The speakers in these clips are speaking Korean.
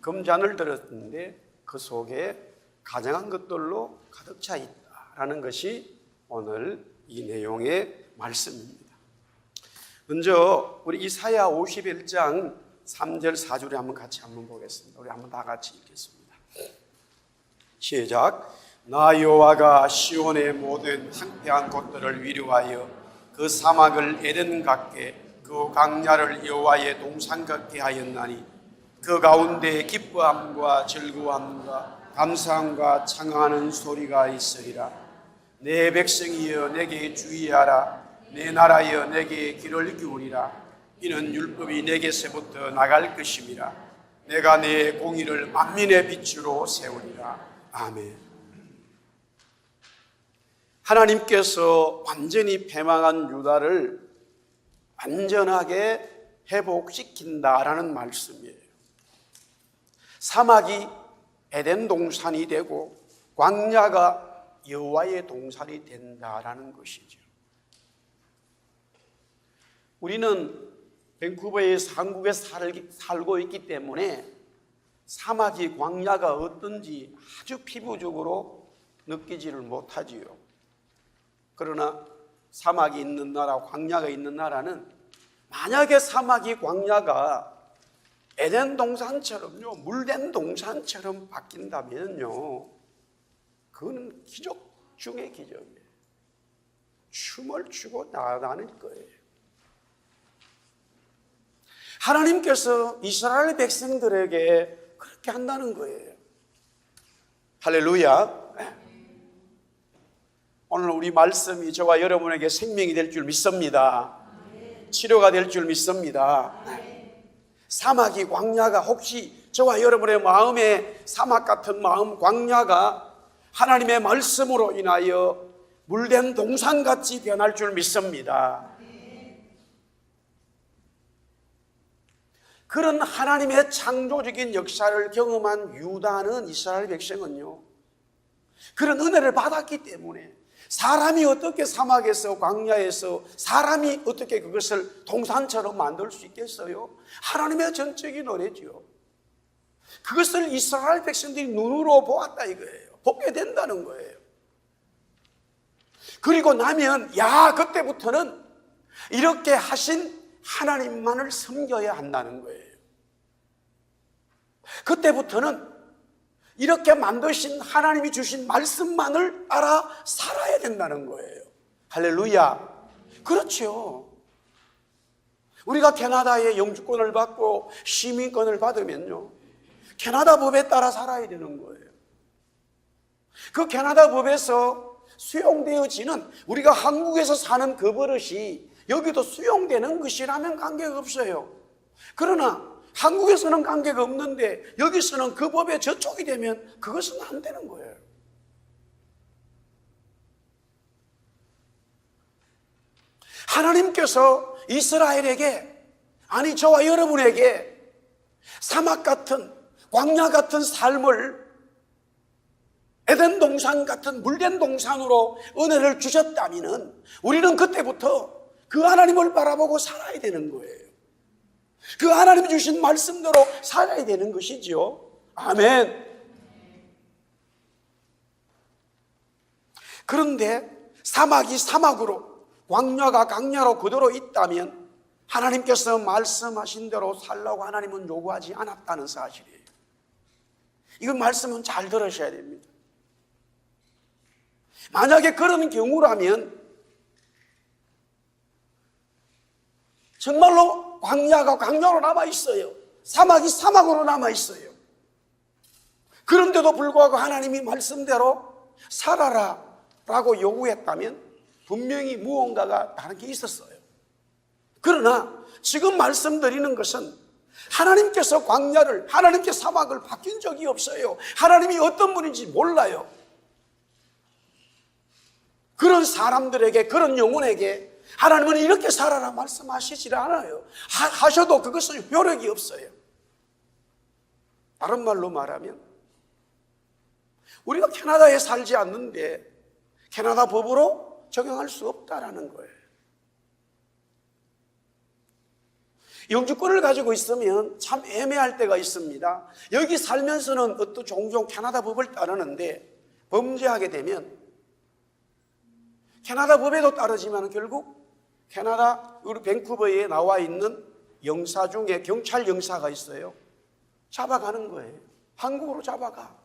금잔을 들었는데 그 속에 가증한 것들로 가득 차 있다라는 것이 오늘 이 내용의 말씀입니다. 먼저 우리 이사야 51장 3절 4절에 한번 같이 보겠습니다. 우리 한번 다 같이 읽겠습니다. 시작. 나 여호와가 시온의 모든 황폐한 곳들을 위로하여 그 사막을 에덴 같게 그 광야를 여호와의 동산 같게 하였나니 그 가운데 기뻐함과 즐거움과 감사함과 창하는 소리가 있으리라. 내 백성이여 내게 주의하라. 내 나라여 내게 귀를 기울이라. 이는 율법이 내게서부터 나갈 것임이라. 내가 내 공의를 만민의 빛으로 세우리라. 아멘. 하나님께서 완전히 패망한 유다를 완전하게 회복시킨다라는 말씀이에요. 사막이 에덴 동산이 되고 광야가 여호와의 동산이 된다라는 것이죠. 우리는 밴쿠버에서 한국에 살고 있기 때문에 사막이 광야가 어떤지 아주 피부적으로 느끼지를 못하지요. 그러나 사막이 있는 나라, 광야가 있는 나라는 만약에 사막이 광야가 에덴 동산처럼요, 물된 동산처럼 바뀐다면요, 그거는 기적 중의 기적이에요. 춤을 추고 나다닐 거예요. 하나님께서 이스라엘 백성들에게 그렇게 한다는 거예요. 할렐루야. 오늘 우리 말씀이 저와 여러분에게 생명이 될 줄 믿습니다. 치료가 될 줄 믿습니다. 사막이 광야가 혹시 저와 여러분의 마음에 사막 같은 마음 광야가 하나님의 말씀으로 인하여 물된 동산같이 변할 줄 믿습니다. 그런 하나님의 창조적인 역사를 경험한 유다는 이스라엘 백성은요, 그런 은혜를 받았기 때문에 사람이 어떻게 사막에서 광야에서 사람이 어떻게 그것을 동산처럼 만들 수 있겠어요? 하나님의 전적인 은혜지요. 그것을 이스라엘 백성들이 눈으로 보았다 이거예요. 보게 된다는 거예요. 그리고 나면 그때부터는 이렇게 하신 하나님만을 섬겨야 한다는 거예요. 그때부터는 이렇게 만드신 하나님이 주신 말씀만을 따라 살아야 된다는 거예요. 할렐루야. 그렇죠. 우리가 캐나다의 영주권을 받고 시민권을 받으면요, 캐나다 법에 따라 살아야 되는 거예요. 그 캐나다 법에서 수용되어지는 우리가 한국에서 사는 그 버릇이 여기도 수용되는 것이라면 관계가 없어요. 그러나 한국에서는 관계가 없는데 여기서는 그 법에 저촉이 되면 그것은 안 되는 거예요. 하나님께서 이스라엘에게, 아니 저와 여러분에게 사막 같은 광야 같은 삶을 에덴 동산 같은 물된 동산으로 은혜를 주셨다면 우리는 그때부터 그 하나님을 바라보고 살아야 되는 거예요. 그 하나님이 주신 말씀대로 살아야 되는 것이죠. 아멘. 그런데 사막이 사막으로 광야가 광야로 그대로 있다면 하나님께서 말씀하신 대로 살라고 하나님은 요구하지 않았다는 사실이에요. 이건 말씀은 잘 들으셔야 됩니다. 만약에 그런 경우라면 정말로 광야가 광야로 남아있어요. 사막이 사막으로 남아있어요. 그런데도 불구하고 하나님이 말씀대로 살아라 라고 요구했다면 분명히 무언가가 다른 게 있었어요. 그러나 지금 말씀드리는 것은 하나님께서 광야를, 하나님께 사막을 바뀐 적이 없어요. 하나님이 어떤 분인지 몰라요. 그런 사람들에게, 그런 영혼에게 하나님은 이렇게 살아라 말씀하시질 않아요. 하셔도 그것은 효력이 없어요. 다른 말로 말하면 우리가 캐나다에 살지 않는데 캐나다 법으로 적용할 수 없다라는 거예요. 영주권을 가지고 있으면 참 애매할 때가 있습니다. 여기 살면서는 어떤 종종 캐나다 법을 따르는데 범죄하게 되면 캐나다 법에도 따르지만 결국 캐나다 우리 밴쿠버에 나와 있는 영사 중에 경찰 영사가 있어요. 잡아가는 거예요. 한국으로 잡아가.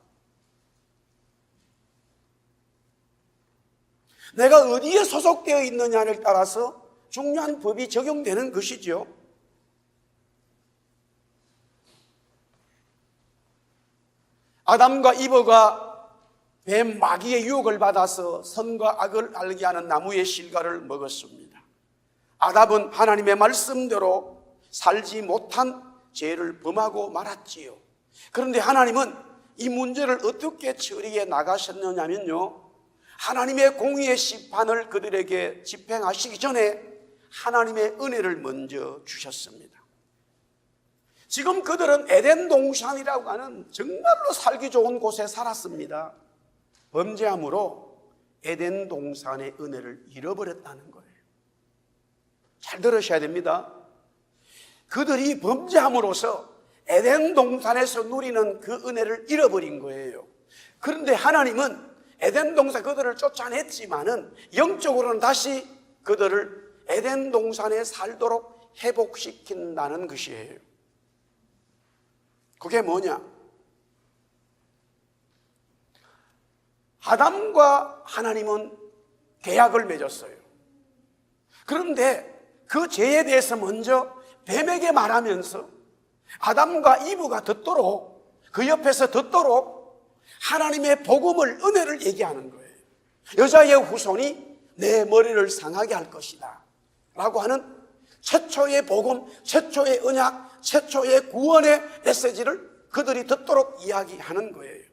내가 어디에 소속되어 있느냐를 따라서 중요한 법이 적용되는 것이죠. 아담과 이브가 뱀 마귀의 유혹을 받아서 선과 악을 알게 하는 나무의 실과를 먹었습니다. 아담은 하나님의 말씀대로 살지 못한 죄를 범하고 말았지요. 그런데 하나님은 이 문제를 어떻게 처리해 나가셨느냐면요, 하나님의 공의의 심판을 그들에게 집행하시기 전에 하나님의 은혜를 먼저 주셨습니다. 지금 그들은 에덴 동산이라고 하는 정말로 살기 좋은 곳에 살았습니다. 범죄함으로 에덴 동산의 은혜를 잃어버렸다는 거예요. 잘 들으셔야 됩니다. 그들이 범죄함으로써 에덴 동산에서 누리는 그 은혜를 잃어버린 거예요. 그런데 하나님은 에덴 동산 그들을 쫓아냈지만은 영적으로는 다시 그들을 에덴 동산에 살도록 회복시킨다는 것이에요. 그게 뭐냐? 아담과 하나님은 계약을 맺었어요. 그런데 그 죄에 대해서 먼저 뱀에게 말하면서 아담과 이브가 듣도록, 그 옆에서 듣도록 하나님의 복음을, 은혜를 얘기하는 거예요. 여자의 후손이 내 머리를 상하게 할 것이다 라고 하는 최초의 복음, 최초의 언약, 최초의 구원의 메시지를 그들이 듣도록 이야기하는 거예요.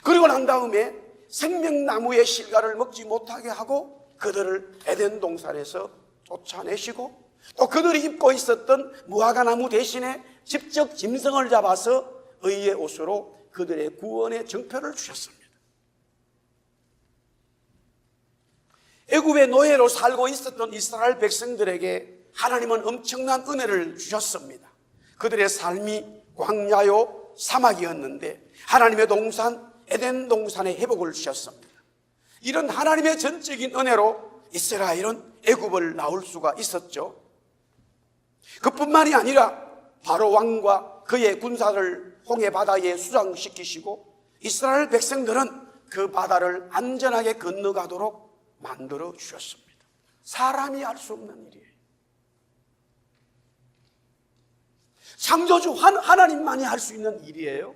그리고 난 다음에 생명나무의 실과를 먹지 못하게 하고 그들을 에덴 동산에서 쫓아내시고, 또 그들이 입고 있었던 무화과나무 대신에 직접 짐승을 잡아서 의의 옷으로 그들의 구원의 정표를 주셨습니다. 애굽의 노예로 살고 있었던 이스라엘 백성들에게 하나님은 엄청난 은혜를 주셨습니다. 그들의 삶이 광야요 사막이었는데 하나님의 동산 에덴 동산의 회복을 주셨습니다. 이런 하나님의 전적인 은혜로 이스라엘은 애굽을 나올 수가 있었죠. 그뿐만이 아니라 바로 왕과 그의 군사를 홍해 바다에 수장시키시고 이스라엘 백성들은 그 바다를 안전하게 건너가도록 만들어 주셨습니다. 사람이 할 수 없는 일이에요. 창조주 하나님만이 할 수 있는 일이에요.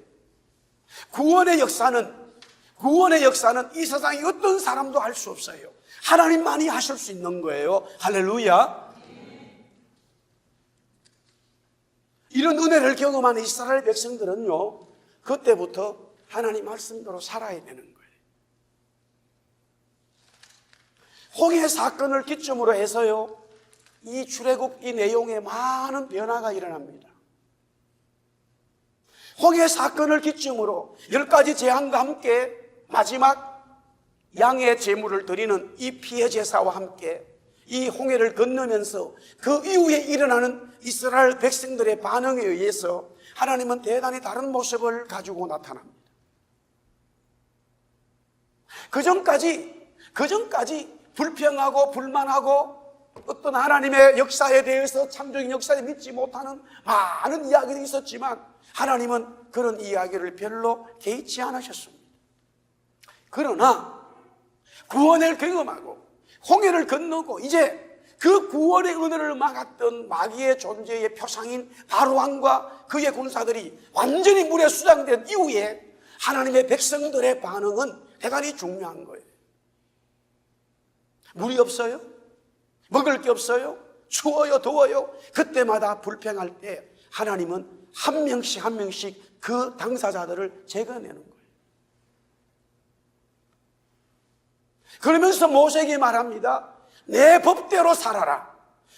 구원의 역사는 이 세상에 어떤 사람도 할 수 없어요. 하나님만이 하실 수 있는 거예요. 할렐루야. 이런 은혜를 경험한 이스라엘 백성들은요, 그때부터 하나님 말씀대로 살아야 되는 거예요. 홍해 사건을 기점으로 해서요, 이 출애굽 이 내용에 많은 변화가 일어납니다. 홍해 사건을 기점으로 10가지 재앙과 함께 마지막 양의 제물을 드리는 이 피해 제사와 함께 이 홍해를 건너면서 그 이후에 일어나는 이스라엘 백성들의 반응에 의해서 하나님은 대단히 다른 모습을 가지고 나타납니다. 그 전까지 불평하고 불만하고 어떤 하나님의 역사에 대해서, 창조적인 역사에 믿지 못하는 많은 이야기들이 있었지만 하나님은 그런 이야기를 별로 개의치 않으셨습니다. 그러나 구원을 경험하고 홍해를 건너고 이제 그 구원의 은혜를 막았던 마귀의 존재의 표상인 바로왕과 그의 군사들이 완전히 물에 수장된 이후에 하나님의 백성들의 반응은 대단히 중요한 거예요. 물이 없어요? 먹을 게 없어요? 추워요? 더워요? 그때마다 불평할 때 하나님은 한 명씩 그 당사자들을 제거내는 거예요. 그러면서 모세에게 말합니다. 내 법대로 살아라.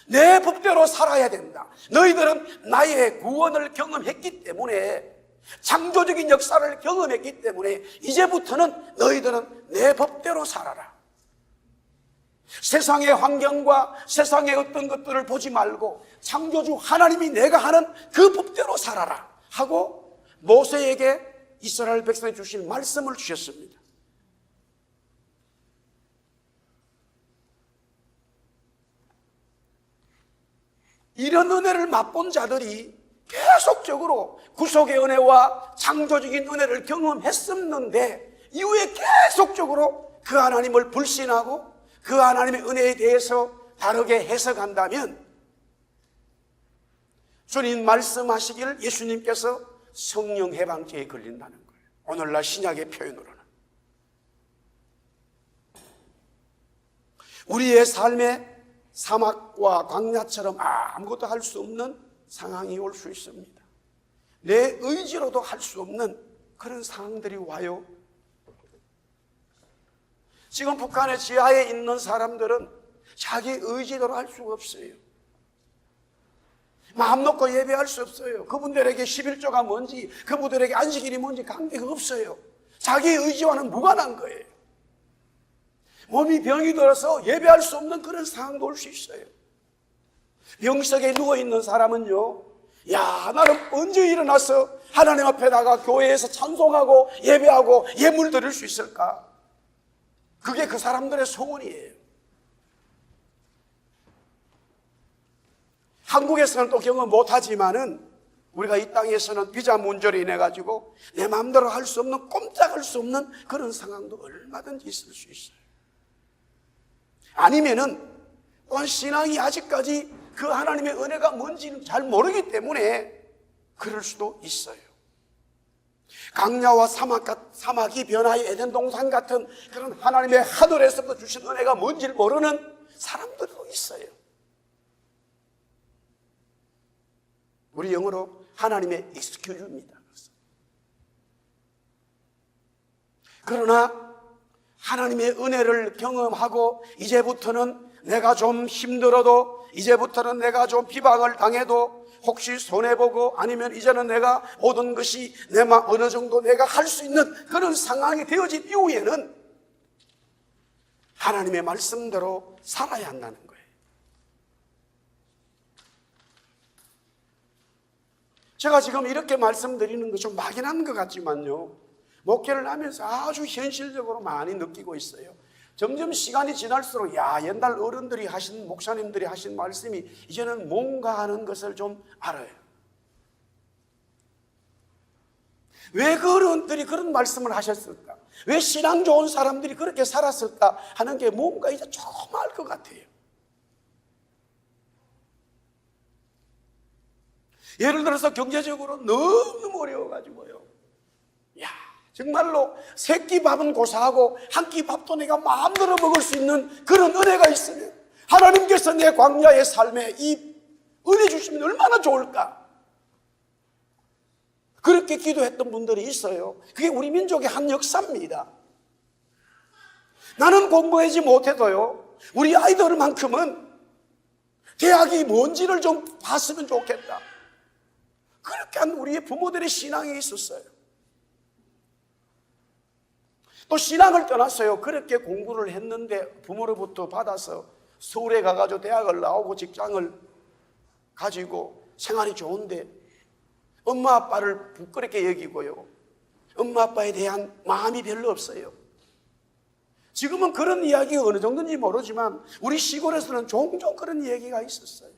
내 법대로 살아야 된다. 너희들은 나의 구원을 경험했기 때문에, 창조적인 역사를 경험했기 때문에 이제부터는 너희들은 내 법대로 살아라. 세상의 환경과 세상의 어떤 것들을 보지 말고 창조주 하나님이 내가 하는 그 법대로 살아라 하고 모세에게 이스라엘 백성에 주신 말씀을 주셨습니다. 이런 은혜를 맛본 자들이 계속적으로 구속의 은혜와 창조적인 은혜를 경험했었는데 이후에 계속적으로 그 하나님을 불신하고 그 하나님의 은혜에 대해서 다르게 해석한다면 주님 말씀하시기를 예수님께서 성령 해방죄에 걸린다는 거예요. 오늘날 신약의 표현으로는 우리의 삶에 사막과 광야처럼 아무것도 할 수 없는 상황이 올 수 있습니다. 내 의지로도 할 수 없는 그런 상황들이 와요. 지금 북한의 지하에 있는 사람들은 자기 의지대로 할 수가 없어요. 마음 놓고 예배할 수 없어요. 그분들에게 11조가 뭔지, 그분들에게 안식일이 뭔지 관계가 없어요. 자기 의지와는 무관한 거예요. 몸이 병이 들어서 예배할 수 없는 그런 상황도 올 수 있어요. 병석에 누워있는 사람은요, 나는 언제 일어나서 하나님 앞에 나가 교회에서 찬송하고 예배하고 예물 드릴 수 있을까? 그게 그 사람들의 소원이에요. 한국에서는 또 경험 못하지만은 우리가 이 땅에서는 비자 문제로 인해 가지고 내 마음대로 할 수 없는, 꼼짝할 수 없는 그런 상황도 얼마든지 있을 수 있어요. 아니면은 또한 신앙이 아직까지 그 하나님의 은혜가 뭔지는 잘 모르기 때문에 그럴 수도 있어요. 강야와 사막이 변화의 에덴 동산 같은 그런 하나님의 하늘에서부터 주신 은혜가 뭔지를 모르는 사람들도 있어요. 우리 영어로 하나님의 excuse입니다. 그러나 하나님의 은혜를 경험하고 이제부터는 내가 좀 힘들어도, 이제부터는 내가 좀 비방을 당해도, 혹시 손해보고, 아니면 이제는 내가 모든 것이 어느 정도 내가 할 수 있는 그런 상황이 되어진 이후에는 하나님의 말씀대로 살아야 한다는 거예요. 제가 지금 이렇게 말씀드리는 것 좀 막연한 것 같지만요, 목회를 하면서 아주 현실적으로 많이 느끼고 있어요. 점점 시간이 지날수록 옛날 어른들이 하신, 목사님들이 하신 말씀이 이제는 뭔가 하는 것을 좀 알아요. 왜 그 어른들이 그런 말씀을 하셨을까? 왜 신앙 좋은 사람들이 그렇게 살았을까 하는 게 뭔가 이제 조금 알 것 같아요. 예를 들어서 경제적으로 너무 어려워가지고요, 정말로 세 끼 밥은 고사하고 한 끼 밥도 내가 마음대로 먹을 수 있는 그런 은혜가 있으면 하나님께서 내 광야의 삶에 이 은혜 주시면 얼마나 좋을까? 그렇게 기도했던 분들이 있어요. 그게 우리 민족의 한 역사입니다. 나는 공부하지 못해도요, 우리 아이들만큼은 대학이 뭔지를 좀 봤으면 좋겠다. 그렇게 한 우리의 부모들의 신앙이 있었어요. 또 신앙을 떠났어요. 그렇게 공부를 했는데 부모로부터 받아서 서울에 가가지고 대학을 나오고 직장을 가지고 생활이 좋은데 엄마 아빠를 부끄럽게 여기고요, 엄마 아빠에 대한 마음이 별로 없어요. 지금은 그런 이야기가 어느 정도인지 모르지만 우리 시골에서는 종종 그런 얘기가 있었어요.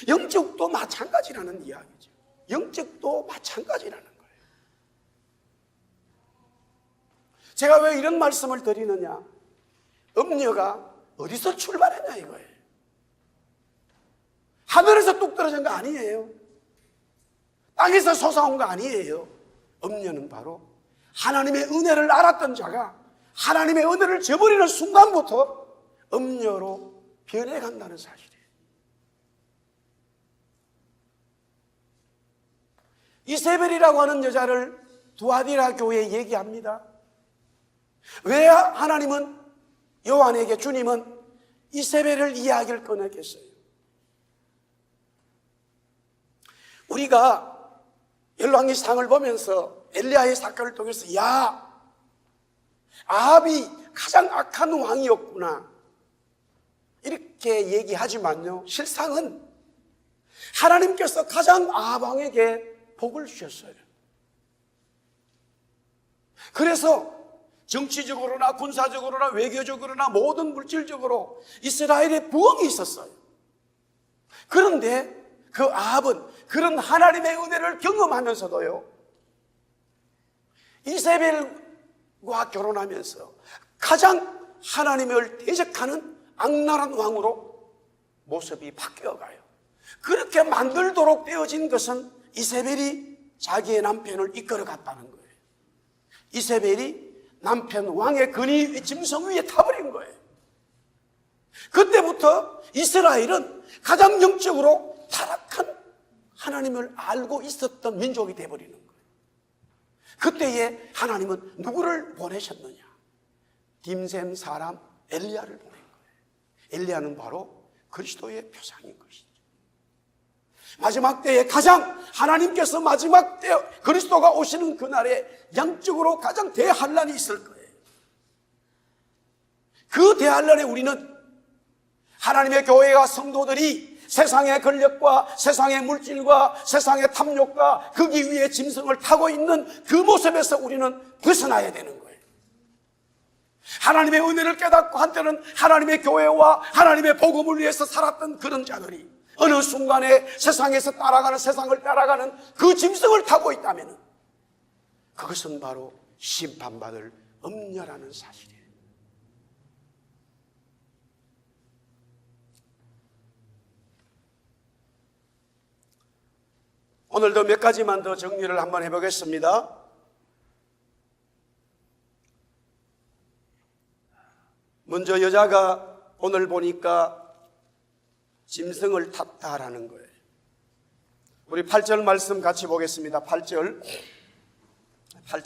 영적도 마찬가지라는 이야기죠. 영적도 마찬가지라는 거예요. 제가 왜 이런 말씀을 드리느냐, 음녀가 어디서 출발했냐 이거예요. 하늘에서 뚝 떨어진 거 아니에요. 땅에서 솟아온 거 아니에요. 음녀는 바로 하나님의 은혜를 알았던 자가 하나님의 은혜를 저버리는 순간부터 음녀로 변해간다는 사실이에요. 이세벨이라고 하는 여자를 두아디라 교회에 얘기합니다. 왜 하나님은, 요한에게 주님은 이세벨을 이야기를 꺼냈겠어요? 우리가 열왕기상을 보면서 엘리야의 사건을 통해서 아합이 가장 악한 왕이었구나 이렇게 얘기하지만요, 실상은 하나님께서 가장 아합 왕에게 복을 주셨어요. 그래서 정치적으로나 군사적으로나 외교적으로나 모든 물질적으로 이스라엘에 부흥이 있었어요. 그런데 그 아합은 그런 하나님의 은혜를 경험하면서도요, 이세벨과 결혼하면서 가장 하나님을 대적하는 악랄한 왕으로 모습이 바뀌어가요. 그렇게 만들도록 되어진 것은 이세벨이 자기의 남편을 이끌어갔다는 거예요. 이세벨이 남편 왕의 근위 짐승 위에 타버린 거예요. 그때부터 이스라엘은 가장 영적으로 타락한 하나님을 알고 있었던 민족이 되어버리는 거예요. 그때에 하나님은 누구를 보내셨느냐? 딤셈 사람 엘리야를 보낸 거예요. 엘리야는 바로 그리스도의 표상인 것이죠. 마지막 때에 가장 하나님께서 마지막 때 그리스도가 오시는 그날에 양적으로 가장 대환란이 있을 거예요. 그 대환란에 우리는 하나님의 교회와 성도들이 세상의 권력과 세상의 물질과 세상의 탐욕과 거기 위에 짐승을 타고 있는 그 모습에서 우리는 벗어나야 되는 거예요. 하나님의 은혜를 깨닫고 한때는 하나님의 교회와 하나님의 복음을 위해서 살았던 그런 자들이 어느 순간에 세상에서 따라가는, 세상을 따라가는 그 짐승을 타고 있다면 그것은 바로 심판받을 엄려라는 사실이에요. 오늘도 몇 가지만 더 정리를 한번 해보겠습니다. 먼저 여자가 오늘 보니까 짐승을 탔다라는 거예요. 우리 8절 말씀 같이 보겠습니다. 8절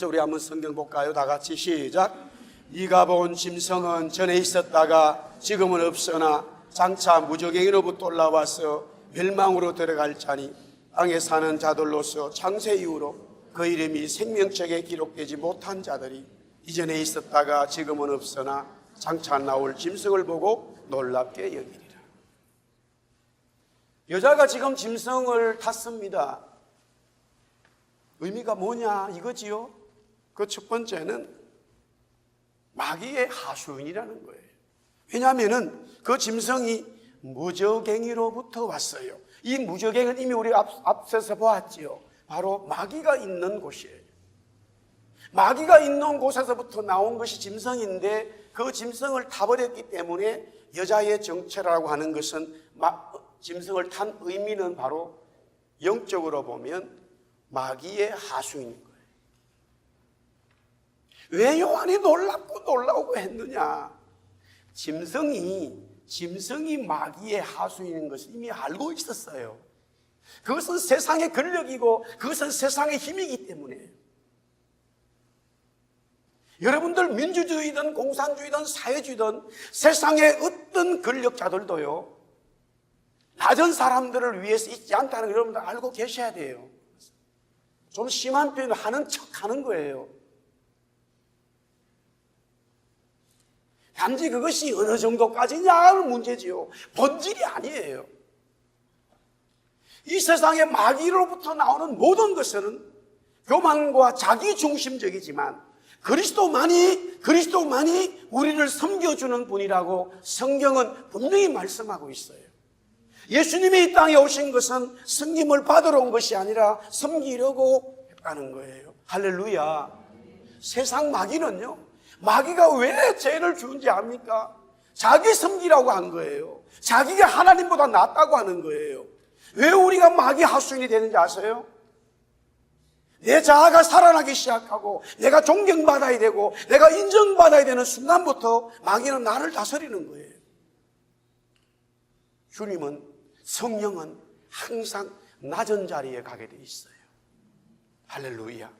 우리 한번 성경 볼까요? 다 같이 시작. 네가 본 짐승은 전에 있었다가 지금은 없으나 장차 무저갱이로부터 올라와서 멸망으로 들어갈 자니 땅에 사는 자들로서 창세 이후로 그 이름이 생명책에 기록되지 못한 자들이 이전에 있었다가 지금은 없으나 장차 나올 짐승을 보고 놀랍게 여기리라. 여자가 지금 짐승을 탔습니다. 의미가 뭐냐 이거지요? 그 첫 번째는 마귀의 하수인이라는 거예요. 왜냐하면 그 짐승이 무저갱이로부터 왔어요. 이 무저갱은 이미 우리 앞서서 보았지요. 바로 마귀가 있는 곳이에요. 마귀가 있는 곳에서부터 나온 것이 짐승인데 그 짐승을 타버렸기 때문에 여자의 정체라고 하는 것은 짐승을 탄 의미는 바로 영적으로 보면 마귀의 하수인 거예요. 왜 요한이 놀랍고 놀라우고 했느냐? 짐승이 마귀의 하수인인 것을 이미 알고 있었어요. 그것은 세상의 권력이고 그것은 세상의 힘이기 때문에 여러분들 민주주의든 공산주의든 사회주의든 세상의 어떤 권력자들도요 낮은 사람들을 위해서 있지 않다는 걸 여러분들 알고 계셔야 돼요. 좀 심한 표현을 하는 척 하는 거예요. 단지 그것이 어느 정도까지냐는 문제지요. 본질이 아니에요. 이 세상의 마귀로부터 나오는 모든 것은 교만과 자기중심적이지만 그리스도만이 우리를 섬겨주는 분이라고 성경은 분명히 말씀하고 있어요. 예수님이 이 땅에 오신 것은 섬김을 받으러 온 것이 아니라 섬기려고 했다는 거예요. 할렐루야. 세상 마귀는요, 마귀가 왜 죄를 주는지 압니까? 자기 섬기라고 한 거예요. 자기가 하나님보다 낫다고 하는 거예요. 왜 우리가 마귀 하수인이 되는지 아세요? 내 자아가 살아나기 시작하고 내가 존경받아야 되고 내가 인정받아야 되는 순간부터 마귀는 나를 다스리는 거예요. 주님은, 성령은 항상 낮은 자리에 가게 돼 있어요. 할렐루야.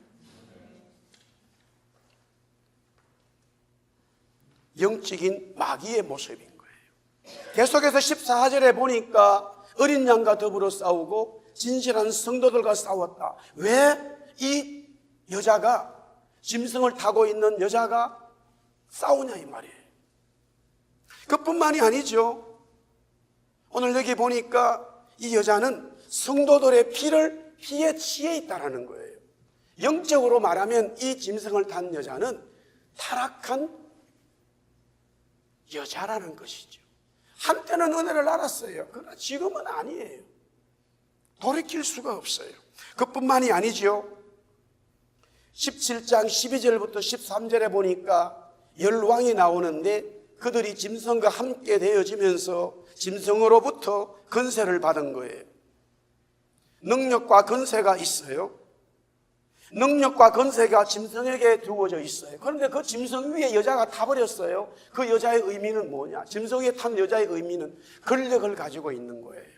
영적인 마귀의 모습인 거예요. 계속해서 14절에 보니까 어린 양과 더불어 싸우고 진실한 성도들과 싸웠다. 왜 이 여자가, 짐승을 타고 있는 여자가 싸우냐 이 말이에요. 그뿐만이 아니죠. 오늘 여기 보니까 이 여자는 성도들의 피에 취해 있다는 거예요. 영적으로 말하면 이 짐승을 탄 여자는 타락한 여자라는 것이죠. 한때는 은혜를 알았어요. 그러나 지금은 아니에요. 돌이킬 수가 없어요. 그뿐만이 아니죠. 17장 12절부터 13절에 보니까 열왕이 나오는데 그들이 짐승과 함께 되어지면서 짐승으로부터 권세를 받은 거예요. 능력과 권세가 있어요. 능력과 권세가 짐승에게 두어져 있어요. 그런데 그 짐승 위에 여자가 타버렸어요. 그 여자의 의미는 뭐냐? 짐승 위에 탄 여자의 의미는 권력을 가지고 있는 거예요.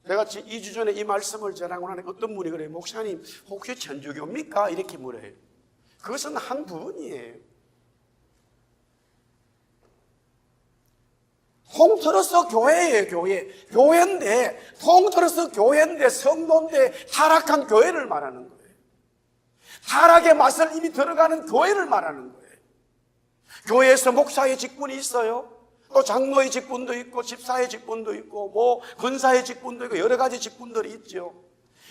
제가 2주 전에 이 말씀을 전하고 나니까 어떤 분이 그래요. 목사님 혹시 천주교입니까? 이렇게 물어요. 그것은 한 부분이에요. 통틀어서 교회예요. 교회인데 통틀어서 교회인데 성도인데 타락한 교회를 말하는 거예요. 타락의 맛을 이미 들어가는 교회를 말하는 거예요. 교회에서 목사의 직분이 있어요. 또 장로의 직분도 있고 집사의 직분도 있고 뭐 권사의 직분도 있고 여러 가지 직분들이 있죠.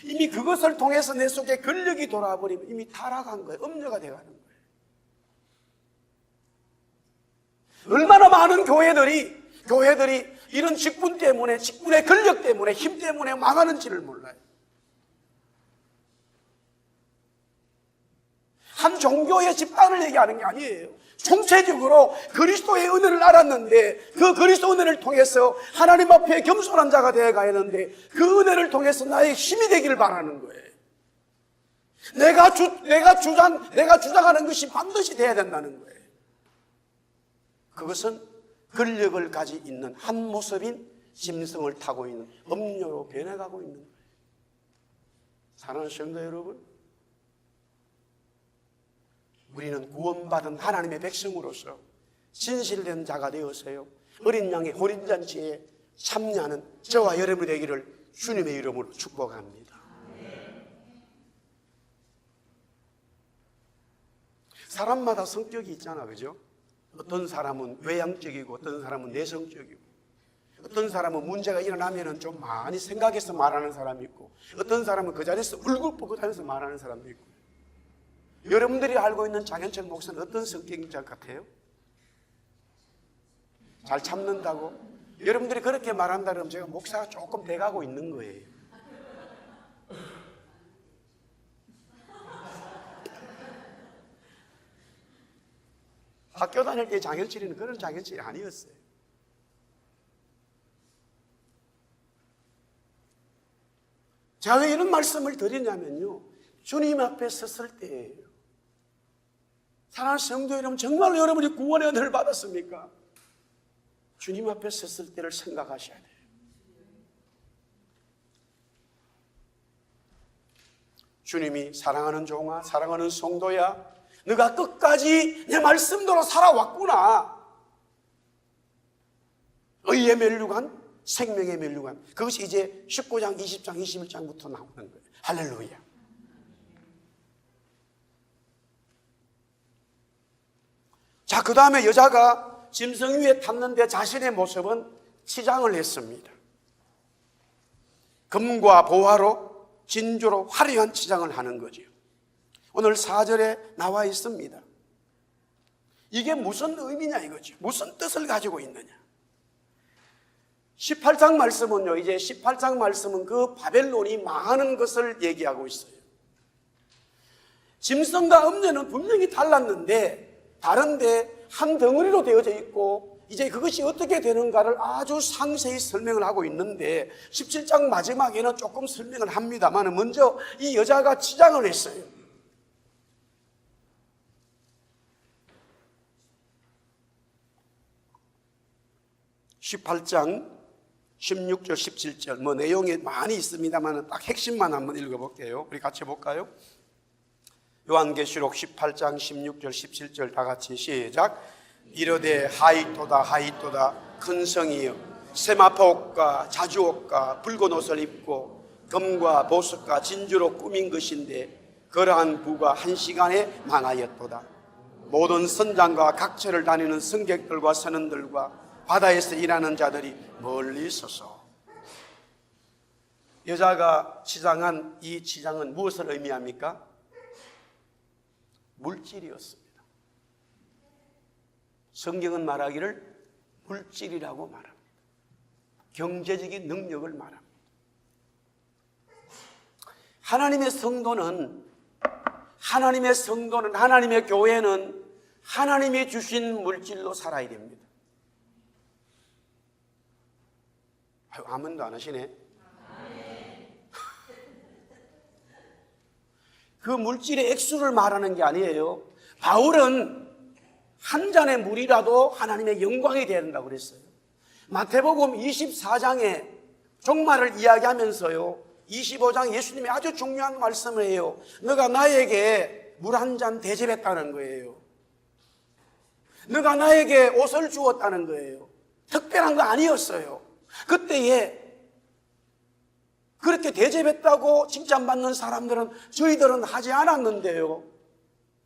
이미 그것을 통해서 내 속에 권력이 돌아버리면 이미 타락한 거예요. 음녀가 돼가는 거예요. 얼마나 많은 교회들이 이런 직분 때문에, 직분의 권력 때문에, 힘 때문에 망하는지를 몰라요. 한 종교의 집단을 얘기하는 게 아니에요. 총체적으로 그리스도의 은혜를 알았는데 그 그리스도 은혜를 통해서 하나님 앞에 겸손한 자가 되어가야 하는데 그 은혜를 통해서 나의 힘이 되기를 바라는 거예요. 내가 주장하는 것이 반드시 돼야 된다는 거예요. 그것은 권력을 가지고 있는 한 모습인 짐승을 타고 있는 음료로 변해가고 있는 거예요. 사랑하는 성도 여러분, 우리는 구원받은 하나님의 백성으로서 진실된 자가 되어서요 어린 양의 호린잔치에 참여하는 저와 여러분이 되기를 주님의 이름으로 축복합니다. 사람마다 성격이 있잖아, 그죠? 어떤 사람은 외향적이고 어떤 사람은 내성적이고 어떤 사람은 문제가 일어나면 좀 많이 생각해서 말하는 사람이 있고 어떤 사람은 그 자리에서 울긋불긋 하면서 말하는 사람도 있고. 여러분들이 알고 있는 장현철 목사는 어떤 성격인 것 같아요? 잘 참는다고? 여러분들이 그렇게 말한다 그러면 제가 목사가 조금 돼가고 있는 거예요. 학교 다닐 때 장현철이는 그런 장현철이 아니었어요. 제가 왜 이런 말씀을 드리냐면요, 주님 앞에 섰을 때예요. 사랑하는 성도 여러분, 정말 여러분이 구원의 은혜를 받았습니까? 주님 앞에 섰을 때를 생각하셔야 돼요. 주님이 사랑하는 종아, 사랑하는 성도야, 너가 끝까지 내 말씀대로 살아왔구나. 의의 면류관, 생명의 면류관. 그것이 이제 19장, 20장, 21장부터 나오는 거예요. 할렐루야. 자, 그 다음에 여자가 짐승 위에 탔는데 자신의 모습은 치장을 했습니다. 금과 보화로 진주로 화려한 치장을 하는 거죠. 오늘 4절에 나와 있습니다. 이게 무슨 의미냐 이거죠. 무슨 뜻을 가지고 있느냐. 18장 말씀은요, 이제 18장 말씀은 그 바벨론이 망하는 것을 얘기하고 있어요. 짐승과 음녀는 분명히 달랐는데 다른데 한 덩어리로 되어져 있고 이제 그것이 어떻게 되는가를 아주 상세히 설명을 하고 있는데 17장 마지막에는 조금 설명을 합니다만 먼저 이 여자가 치장을 했어요. (18장) 16절 17절 뭐 내용이 많이 있습니다만 딱 핵심만 한번 읽어볼게요. 우리 같이 볼까요? 요한계시록 18장 16절 17절 다 같이 시작. 이르되 하이토다 하이토다 큰 성이여 세마포옷과 자주옷과 붉은 옷을 입고 금과 보석과 진주로 꾸민 것인데 그러한 부가 한 시간에 망하였도다. 모든 선장과 각처를 다니는 승객들과 선원들과 바다에서 일하는 자들이 멀리 서서. 여자가 치장한 이 치장은 무엇을 의미합니까? 물질이었습니다. 성경은 말하기를 물질이라고 말합니다. 경제적인 능력을 말합니다. 하나님의 성도는, 하나님의 교회는 하나님이 주신 물질로 살아야 됩니다. 아멘도 안 하시네. 그 물질의 액수를 말하는 게 아니에요. 바울은 한 잔의 물이라도 하나님의 영광이 되어야 된다고 그랬어요. 마태복음 24장에 종말을 이야기하면서요, 25장 예수님이 아주 중요한 말씀을 해요. 너가 나에게 물 한 잔 대접했다는 거예요. 너가 나에게 옷을 주었다는 거예요. 특별한 거 아니었어요. 그때에 그렇게 대접했다고 칭찬받는 사람들은 저희들은 하지 않았는데요.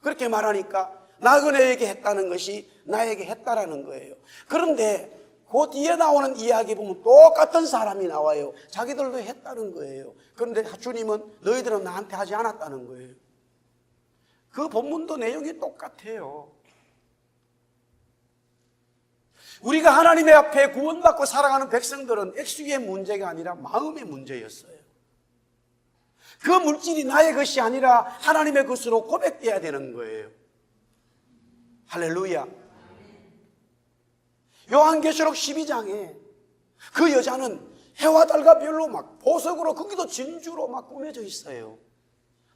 그렇게 말하니까 나그네에게 했다는 것이 나에게 했다라는 거예요. 그런데 그 뒤에 나오는 이야기 보면 똑같은 사람이 나와요. 자기들도 했다는 거예요. 그런데 주님은 너희들은 나한테 하지 않았다는 거예요. 그 본문도 내용이 똑같아요. 우리가 하나님의 앞에 구원받고 살아가는 백성들은 액수의 문제가 아니라 마음의 문제였어요. 그 물질이 나의 것이 아니라 하나님의 것으로 고백돼야 되는 거예요. 할렐루야. 요한계시록 12장에 그 여자는 해와 달과 별로 막 보석으로, 거기도 진주로 막 꾸며져 있어요.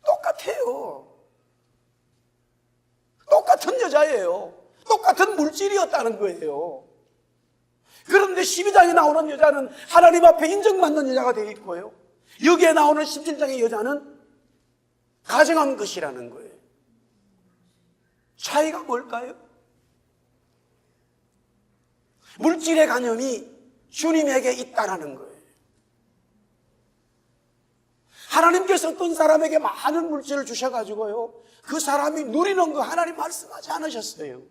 똑같아요. 똑같은 여자예요. 똑같은 물질이었다는 거예요. 그런데 12장에 나오는 여자는 하나님 앞에 인정받는 여자가 되어 있고요, 여기에 나오는 17장의 여자는 가정한 것이라는 거예요. 차이가 뭘까요? 물질의 관념이 주님에게 있다라는 거예요. 하나님께서 어떤 사람에게 많은 물질을 주셔가지고요, 그 사람이 누리는 거 하나님 말씀하지 않으셨어요.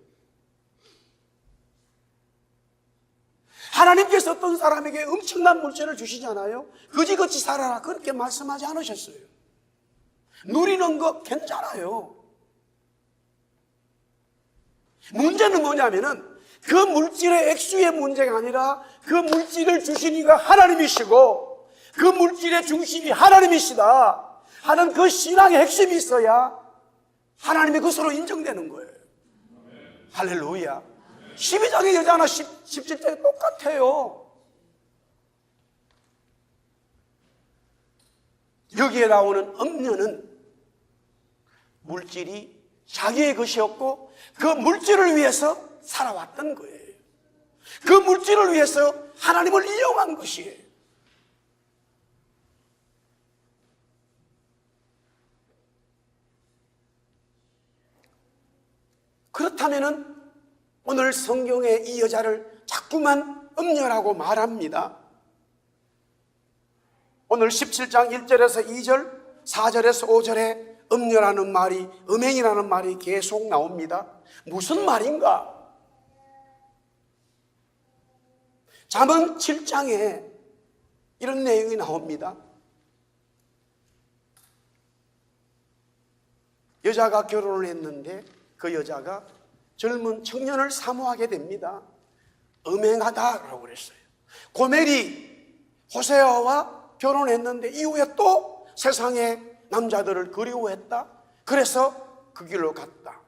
하나님께서 어떤 사람에게 엄청난 물질을 주시잖아요. 그지그지 살아라, 그렇게 말씀하지 않으셨어요. 누리는 거 괜찮아요. 문제는 뭐냐면은 그 물질의 액수의 문제가 아니라 그 물질을 주신 이가 하나님이시고 그 물질의 중심이 하나님이시다 하는 그 신앙의 핵심이 있어야 하나님의 것으로 인정되는 거예요. 할렐루야. 12장의 여자나 17장이 똑같아요. 여기에 나오는 음녀는 물질이 자기의 것이었고 그 물질을 위해서 살아왔던 거예요. 그 물질을 위해서 하나님을 이용한 것이에요. 그렇다면은 오늘 성경에 이 여자를 자꾸만 음녀라고 말합니다. 오늘 17장 1절에서 2절, 4절에서 5절에 음녀라는 말이, 음행이라는 말이 계속 나옵니다. 무슨 말인가? 잠언 7장에 이런 내용이 나옵니다. 여자가 결혼을 했는데 그 여자가 젊은 청년을 사모하게 됩니다. 음행하다라고 그랬어요. 고멜이 호세아와 결혼했는데 이후에 또 세상의 남자들을 그리워했다. 그래서 그 길로 갔다.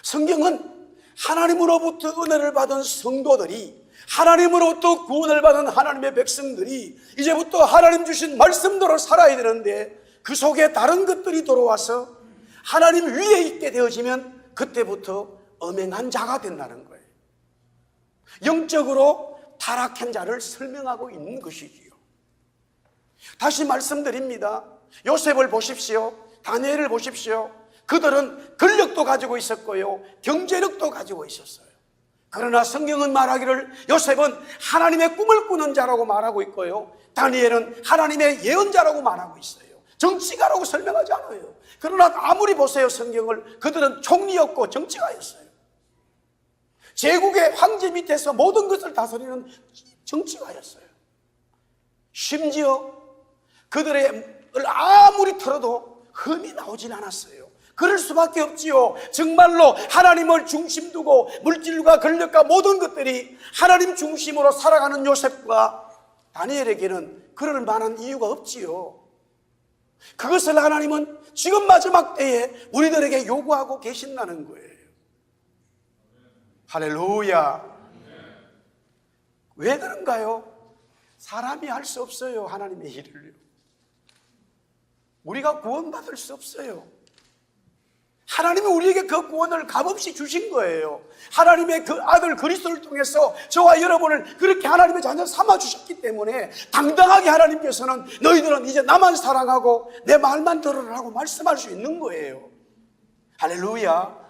성경은 하나님으로부터 은혜를 받은 성도들이, 하나님으로부터 구원을 받은 하나님의 백성들이 이제부터 하나님 주신 말씀대로 살아야 되는데 그 속에 다른 것들이 들어와서 하나님 위에 있게 되어지면 그때부터 음행한 자가 된다는 거예요. 영적으로 타락한 자를 설명하고 있는 것이지요. 다시 말씀드립니다. 요셉을 보십시오. 다니엘을 보십시오. 그들은 권력도 가지고 있었고요, 경제력도 가지고 있었어요. 그러나 성경은 말하기를 요셉은 하나님의 꿈을 꾸는 자라고 말하고 있고요, 다니엘은 하나님의 예언자라고 말하고 있어요. 정치가라고 설명하지 않아요. 그러나 아무리 보세요, 성경을. 그들은 총리였고 정치가였어요. 제국의 황제 밑에서 모든 것을 다스리는 정치가였어요. 심지어 그들의 아무리 털어도 흠이 나오진 않았어요. 그럴 수밖에 없지요. 정말로 하나님을 중심 두고 물질과 권력과 모든 것들이 하나님 중심으로 살아가는 요셉과 다니엘에게는 그럴 만한 이유가 없지요. 그것을 하나님은 지금 마지막 때에 우리들에게 요구하고 계신다는 거예요. 할렐루야. 왜 그런가요? 사람이 할 수 없어요. 하나님의 일을요. 우리가 구원받을 수 없어요. 하나님이 우리에게 그 구원을 값없이 주신 거예요. 하나님의 그 아들 그리스도를 통해서 저와 여러분을 그렇게 하나님의 자녀 삼아주셨기 때문에 당당하게 하나님께서는 너희들은 이제 나만 사랑하고 내 말만 들으라고 말씀할 수 있는 거예요. 할렐루야.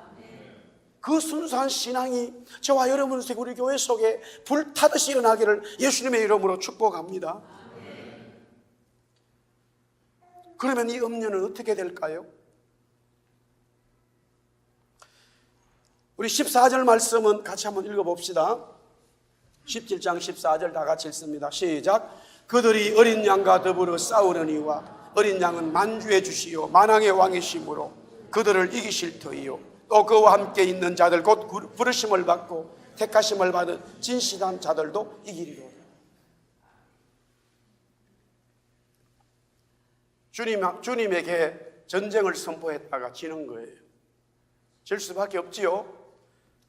그 순수한 신앙이 저와 여러분 우리 교회 속에 불타듯이 일어나기를 예수님의 이름으로 축복합니다. 그러면 이 음료는 어떻게 될까요? 우리 14절 말씀은 같이 한번 읽어봅시다. 17장 14절 다 같이 읽습니다. 시작. 그들이 어린 양과 더불어 싸우려니와 어린 양은 만주의 주시요 만왕의 왕이심으로 그들을 이기실 터이요 또 그와 함께 있는 자들 곧 부르심을 받고 택하심을 받은 진실한 자들도 이기리로다. 주님에게 전쟁을 선포했다가 지는 거예요. 질 수밖에 없지요.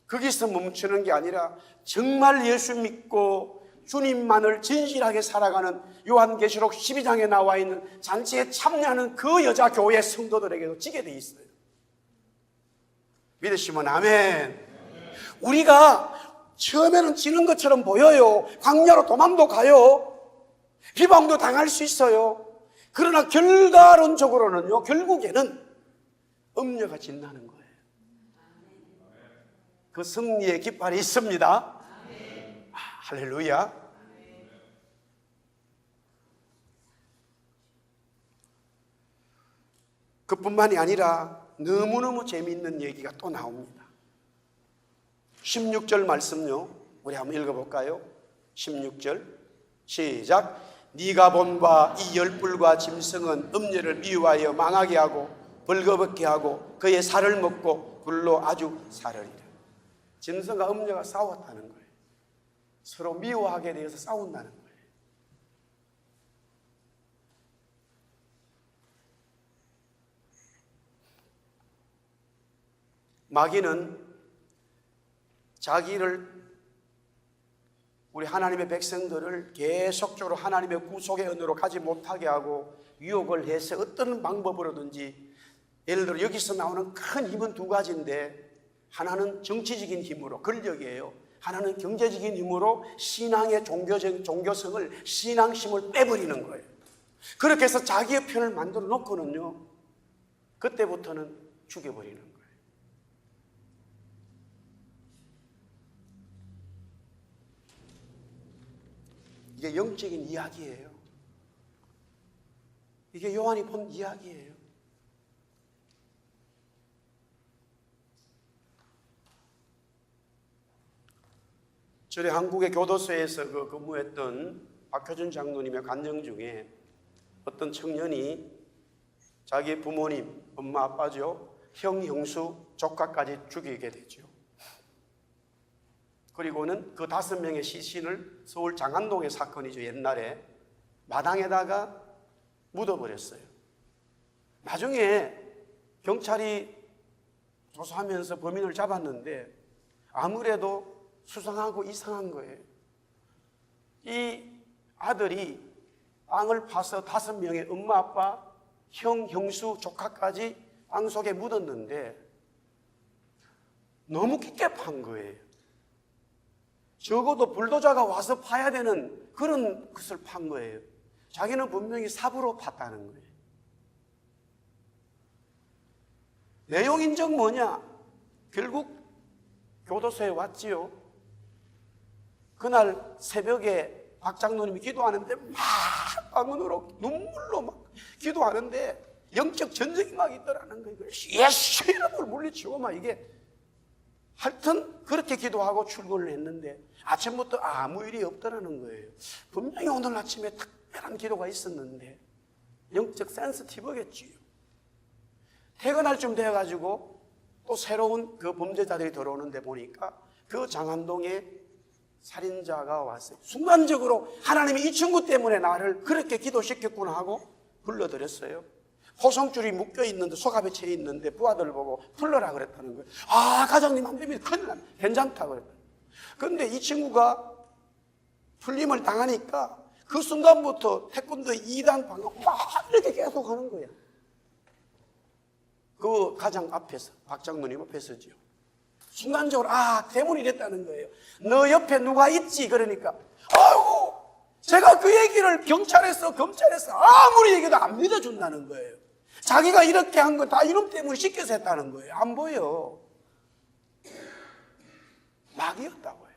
거기서 멈추는 게 아니라 정말 예수 믿고 주님만을 진실하게 살아가는 요한계시록 12장에 나와 있는 잔치에 참여하는 그 여자 교회 성도들에게도 지게 돼 있어요. 믿으시면 아멘. 우리가 처음에는 지는 것처럼 보여요. 광야로 도망도 가요. 비방도 당할 수 있어요. 그러나 결과론적으로는요, 결국에는 음료가 진다는 거예요. 그 승리의 깃발이 있습니다. 할렐루야. 그뿐만이 아니라 너무너무 재미있는 얘기가 또 나옵니다. 16절 말씀요, 우리 한번 읽어볼까요? 16절 시작. 네가 본 바 이 열불과 짐승은 음녀를 미워하여 망하게 하고 벌거벗게 하고 그의 살을 먹고 불로 아주 사르리라. 짐승과 음녀가 싸웠다는 거예요. 서로 미워하게 되어서 싸운다는 거예요. 마귀는 자기를 우리 하나님의 백성들을 계속적으로 하나님의 구속의 은혜로 가지 못하게 하고 유혹을 해서 어떤 방법으로든지, 예를 들어 여기서 나오는 큰 힘은 두 가지인데 하나는 정치적인 힘으로 권력이에요. 하나는 경제적인 힘으로 신앙의 종교성을, 신앙심을 빼버리는 거예요. 그렇게 해서 자기의 편을 만들어 놓고는요, 그때부터는 죽여버리는 거예요. 이게 영적인 이야기예요. 이게 요한이 본 이야기예요. 전에 한국의 교도소에서 근무했던 박효준 장로님의 간증 중에 어떤 청년이 자기 부모님, 엄마, 아빠죠, 형, 형수, 조카까지 죽이게 되죠. 그리고는 그 5명의 시신을 서울 장안동의 사건이죠. 옛날에 마당에다가 묻어버렸어요. 나중에 경찰이 조사하면서 범인을 잡았는데 아무래도 수상하고 이상한 거예요. 이 아들이 땅을 파서 5명의 엄마, 아빠, 형, 형수, 조카까지 땅 속에 묻었는데 너무 깊게 판 거예요. 적어도 불도저가 와서 파야 되는 그런 것을 판 거예요. 자기는 분명히 삽으로 팠다는 거예요. 내용 인정 뭐냐? 결국 교도소에 왔지요. 그날 새벽에 박 장로님이 기도하는데 막 방언으로 눈물로 막 기도하는데 영적 전쟁이 막 있더라는 거예요. 예수 이름을 물리치고 막 이게 하여튼 그렇게 기도하고 출근을 했는데 아침부터 아무 일이 없더라는 거예요. 분명히 오늘 아침에 특별한 기도가 있었는데 영적 센스티브겠지요. 퇴근할 쯤 돼가지고 또 새로운 그 범죄자들이 들어오는데 보니까 그 장안동에 살인자가 왔어요. 순간적으로 하나님이 이 친구 때문에 나를 그렇게 기도시켰구나 하고 불러들였어요. 호성줄이 묶여있는데 속압에 채 있는데 부하들 보고 풀러라 그랬다는 거예요. 아, 과장님 안 됩니다. 큰일 납니다. 괜찮다고 그랬다. 그런데 이 친구가 풀림을 당하니까 그 순간부터 태권도 2단 방금 막 이렇게 계속 하는 거야. 그 가장 앞에서, 박 장로님 앞에서죠. 순간적으로 대문이 됐다는 거예요. 너 옆에 누가 있지? 그러니까 아이고, 제가 그 얘기를 경찰에서 검찰에서 아무리 얘기해도 안 믿어준다는 거예요. 자기가 이렇게 한 거 다 이놈 때문에 시켜서 했다는 거예요. 안 보여. 마귀였다고 해요.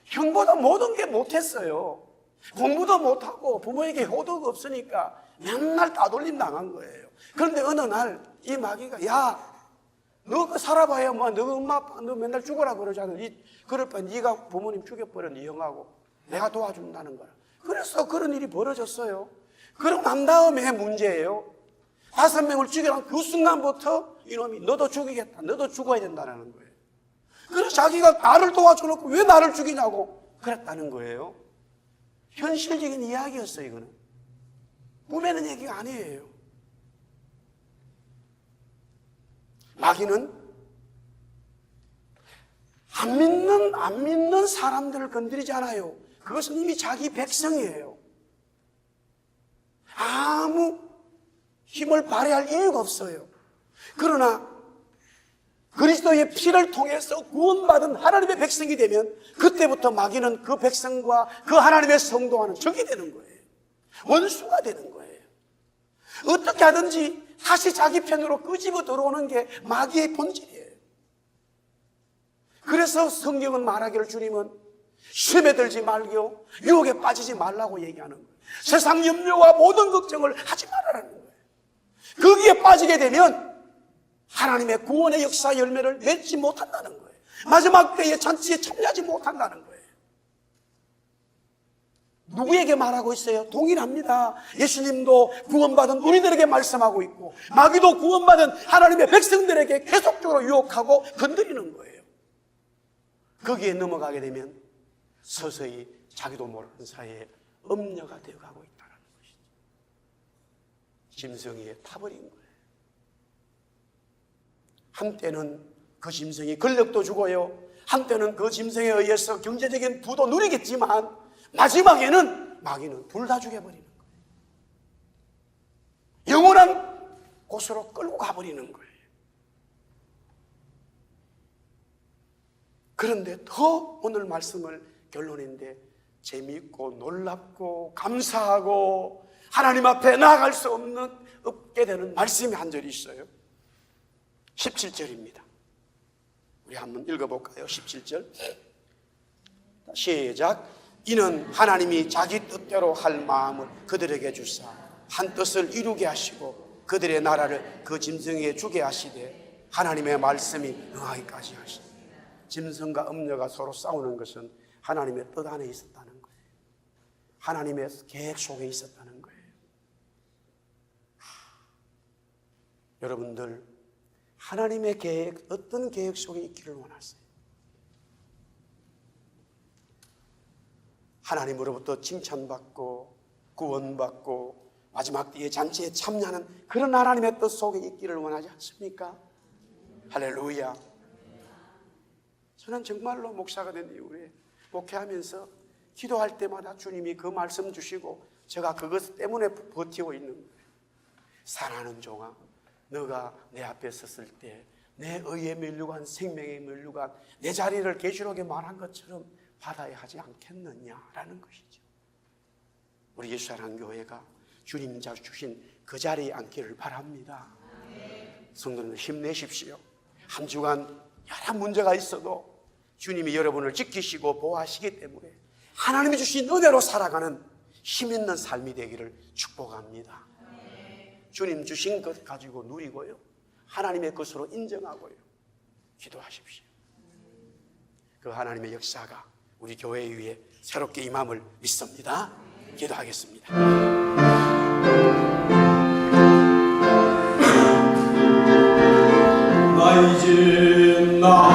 형보다 모든 게 못했어요. 공부도 못하고 부모에게 효도가 없으니까 맨날 따돌림 당한 거예요. 그런데 어느 날 이 마귀가 야, 너 그 살아봐야 뭐 너 엄마 아빠 너 맨날 죽어라 그러잖아. 그럴 바에 네가 부모님 죽여버려 네 형하고 내가 도와준다는 거야. 그래서 그런 일이 벌어졌어요. 그러고 난 다음에 문제예요. 5명을 죽여놓은 그 순간부터 이놈이 너도 죽이겠다, 너도 죽어야 된다는 거예요. 그래서 자기가 나를 도와줘놓고 왜 나를 죽이냐고 그랬다는 거예요. 현실적인 이야기였어요. 이거는 꾸미는 얘기가 아니에요. 마귀는 안 믿는 사람들을 건드리지 않아요. 그것은 이미 자기 백성이에요. 아무 힘을 발휘할 이유가 없어요. 그러나 그리스도의 피를 통해서 구원받은 하나님의 백성이 되면 그때부터 마귀는 그 백성과 그 하나님의 성도와는 적이 되는 거예요. 원수가 되는 거예요. 어떻게 하든지 다시 자기 편으로 끄집어 들어오는 게 마귀의 본질이에요. 그래서 성경은 말하기를 주님은 시험에 들지 말고 유혹에 빠지지 말라고 얘기하는 거예요. 세상 염려와 모든 걱정을 하지 말라는 거예요. 거기에 빠지게 되면 하나님의 구원의 역사 열매를 맺지 못한다는 거예요. 마지막 때의 잔치에 참여하지 못한다는 거예요. 누구에게 말하고 있어요? 동일합니다. 예수님도 구원받은 우리들에게 말씀하고 있고 마귀도 구원받은 하나님의 백성들에게 계속적으로 유혹하고 건드리는 거예요. 거기에 넘어가게 되면 서서히 자기도 모르는 사이에 음녀가 되어가고 있다는 것이죠. 짐승이에 타버린 거예요. 한때는 그 짐승이 근력도 주고요, 한때는 그 짐승에 의해서 경제적인 부도 누리겠지만 마지막에는 마귀는 둘 다 죽여버리는 거예요. 영원한 곳으로 끌고 가버리는 거예요. 그런데 더 오늘 말씀을 결론인데 재미있고 놀랍고 감사하고 하나님 앞에 나아갈 수 없게 되는 말씀이 한 절이 있어요. 17절입니다. 우리 한번 읽어볼까요? 17절 시작. 이는 하나님이 자기 뜻대로 할 마음을 그들에게 주사 한 뜻을 이루게 하시고 그들의 나라를 그 짐승에게 주게 하시되 하나님의 말씀이 응하기까지 하시니. 짐승과 음녀가 서로 싸우는 것은 하나님의 뜻 안에 있었다는 거예요. 하나님의 계획 속에 있었다는 거예요. 여러분들 하나님의 계획, 어떤 계획 속에 있기를 원하세요? 하나님으로부터 칭찬받고 구원받고 마지막 때의 잔치에 참여하는 그런 하나님의 뜻 속에 있기를 원하지 않습니까? 할렐루야. 저는 정말로 목사가 된 이후에 목회하면서 기도할 때마다 주님이 그 말씀 주시고 제가 그것 때문에 버티고 있는 거예요. 사랑하는 종아, 너가 내 앞에 섰을 때 내 의에 면류관, 생명에 면류관, 내 자리를 계시록에 말한 것처럼 받아야 하지 않겠느냐라는 것이죠. 우리 예수사랑 교회가 주님 주신 그 자리에 앉기를 바랍니다. 성도들 힘내십시오. 한 주간 여러 문제가 있어도 주님이 여러분을 지키시고 보호하시기 때문에 하나님이 주신 은혜로 살아가는 힘 있는 삶이 되기를 축복합니다. 주님 주신 것 가지고 누리고요, 하나님의 것으로 인정하고요, 기도하십시오. 그 하나님의 역사가 우리 교회 위에 새롭게 임함을 믿습니다. 기도하겠습니다. 나 이제 나